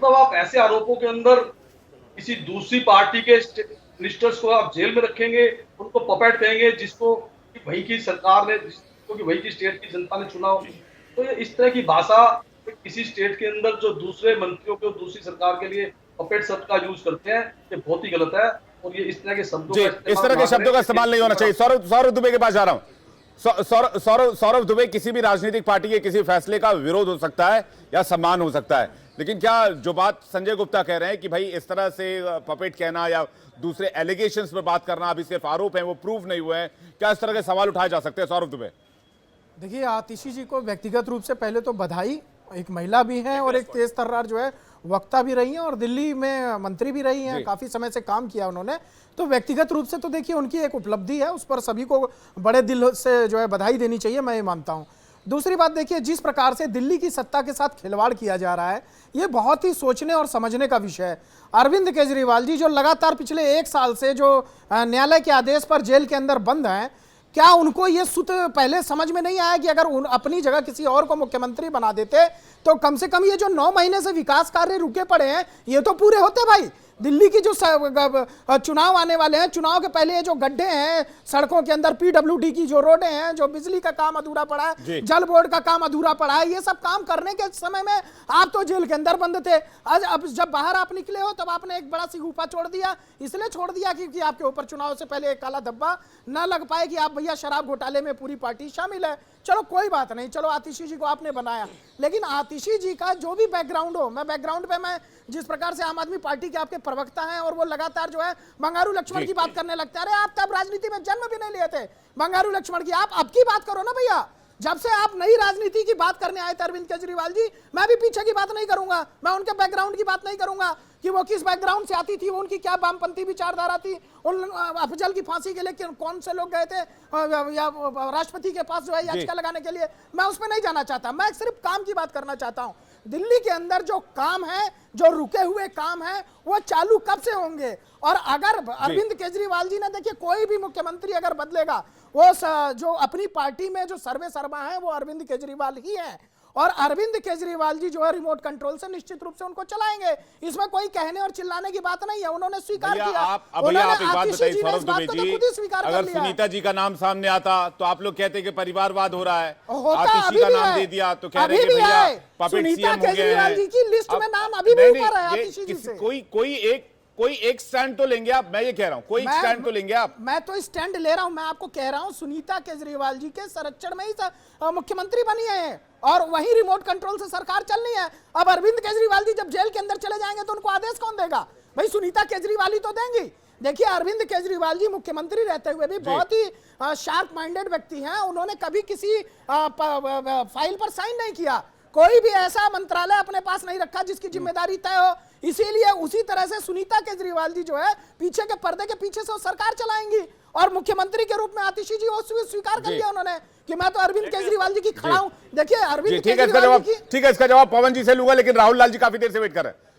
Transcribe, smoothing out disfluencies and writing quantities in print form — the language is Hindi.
मतलब आप ऐसे आरोपों के अंदर किसी दूसरी पार्टी के मिनिस्टर्स को आप जेल में रखेंगे, उनको पपेट कहेंगे जिसको कि वही की सरकार ने, जिसको कि वही की स्टेट की जनता ने चुना हो। तो ये इस तरह की भाषा किसी स्टेट के अंदर जो दूसरे मंत्रियों को दूसरी सरकार के लिए पपेट शब्द का यूज करते हैं, ये बहुत ही गलत है। और ये इस तरह के शब्दों जी, का इस इस्तेमाल तरह के ना शब्दों का करें। इस्तेमाल नहीं होना चाहिए। सौरभ सौरभ दुबे के पास जा रहा हूं। सौरभ दुबे, किसी भी राजनीतिक पार्टी के किसी फैसले का विरोध हो सकता है या सम्मान हो सकता है, लेकिन क्या जो बात संजय गुप्ता कह रहे हैं कि भाई इस तरह से पपेट कहना या दूसरे एलिगेशंस पर बात करना, अभी सिर्फ आरोप है, वो प्रूव नहीं हुए हैं, क्या इस तरह के सवाल उठाए जा सकते हैं? सौरभ दुबे, देखिए, आतिशी जी को व्यक्तिगत रूप से पहले तो बधाई। एक महिला भी हैं और एक तेज तर्रार जो है वक्ता भी रही हैं और दिल्ली में मंत्री भी रही हैं, काफी समय से काम किया उन्होंने। तो व्यक्तिगत रूप से तो देखिए उनकी एक उपलब्धि है, उस पर सभी को बड़े दिल से जो है बधाई देनी चाहिए, मैं ये मानता हूं। दूसरी बात देखिए, जिस प्रकार से दिल्ली की सत्ता के साथ खिलवाड़ किया जा रहा है, ये बहुत ही सोचने और समझने का विषय है। अरविंद केजरीवाल जी जो लगातार पिछले 1 साल से जो न्यायालय के आदेश पर जेल के अंदर बंद हैं, क्या उनको ये सूत्र पहले समझ में नहीं आया कि अगर अपनी जगह किसी और को मुख्यमंत्री बना देते तो कम से कम ये जो 9 महीने से विकास कार्य रुके पड़े हैं ये तो पूरे होते भाई। दिल्ली की जो चुनाव आने वाले हैं, चुनाव के पहले ये जो गड्ढे हैं सड़कों के अंदर, पीडब्ल्यूडी की जो रोडें हैं, जो बिजली का काम अधूरा पड़ा है, जल बोर्ड का काम अधूरा पड़ा है, ये सब काम करने के समय में आप तो जेल के अंदर बंद थे। आज अब जब बाहर आप निकले हो तब आपने एक बड़ा सिगुफा छोड़ दिया। इसलिए छोड़ दिया क्योंकि आपके ऊपर चुनाव से पहले एक काला धब्बा न लग पाए कि आप भैया शराब घोटाले में पूरी पार्टी शामिल है। चलो कोई बात नहीं, चलो आतिशी जी को आपने बनाया, लेकिन आतिशी जी का जो भी बैकग्राउंड हो, मैं बैकग्राउंड पे मैं जिस प्रकार से आम आदमी पार्टी के आपके प्रवक्ता हैं और वो लगातार जो है बंगारू लक्ष्मण की बात करने लगते हैं। अरे आप तब राजनीति में जन्म भी नहीं लिए थे बंगारू लक्ष्मण की, आप अब की बात करो ना भैया। जब से आप नई राजनीति की बात करने आए थे अरविंद केजरीवाल जी, मैं भी पीछे की बात नहीं करूंगा, मैं उनके बैकग्राउंड की बात नहीं करूंगा कि वो किस बैकग्राउंड से आती थी, वो उनकी क्या वामपंथी विचारधारा थी, उन अफजल की फांसी के लिए कौन से लोग गए थे या राष्ट्रपति के पास जो है याचिका लगाने के लिए, मैं उसमें नहीं जाना चाहता। मैं सिर्फ काम की बात करना चाहता हूं। दिल्ली के अंदर जो काम है, जो रुके हुए काम है, वो चालू कब से होंगे? और अगर अरविंद केजरीवाल जी ने, देखिए कोई भी मुख्यमंत्री अगर बदलेगा, वो जो अपनी पार्टी में जो सर्वे सर्वा है वो अरविंद केजरीवाल ही है, और अरविंद केजरीवाल जी जो है रिमोट कंट्रोल से निश्चित रूप से उनको चलाएंगे। इसमें कोई कहने और चिल्लाने की बात नहीं है, उन्होंने स्वीकार किया। आप एक बात बताइए सौरभ दुबे जी, अगर सुनीता जी का नाम सामने आता तो आप लोग कहते कि परिवारवाद हो रहा है, आतिशी का नाम दे दिया तो कह रहे हैं कि भैया पपेट सीएम हो गए हैं। जी की लिस्ट में नाम अभी भी ऊपर है आतिशी जी से। कोई एक स्टैंड तो लेंगे आप, मैं ये कह रहा हूं, कोई स्टैंड तो लेंगे आप। मैं तो स्टैंड ले रहा हूं, मैं आपको कह रहा हूं सुनीता केजरीवाल जी के संरक्षण में ही मुख्यमंत्री बनी है और वही रिमोट कंट्रोल से सरकार चल रही है। अब अरविंद केजरीवाल जी जब जेल के अंदर चले जाएंगे तो उनको आदेश कौन देगा? भाई सुनीता केजरीवाल ही तो देंगी। देखिए अरविंद केजरीवाल जी मुख्यमंत्री रहते हुए भी बहुत ही शार्प माइंडेड व्यक्ति हैं, उन्होंने कभी किसी फाइल पर साइन नहीं किया, कोई भी ऐसा मंत्रालय अपने पास नहीं रखा जिसकी जिम्मेदारी तय हो। इसीलिए उसी तरह से सुनीता केजरीवाल जी जो है पीछे के पर्दे के पीछे से वो सरकार चलाएंगी और मुख्यमंत्री के रूप में आतिशी जी वो स्वीकार कर लिया उन्होंने कि मैं तो अरविंद केजरीवाल जी की खड़ा हूं। देखिए अरविंद ठीक है, इसका जवाब पवन जी से लूंगा, लेकिन राहुल लाल जी काफी देर से वेट कर रहे हैं।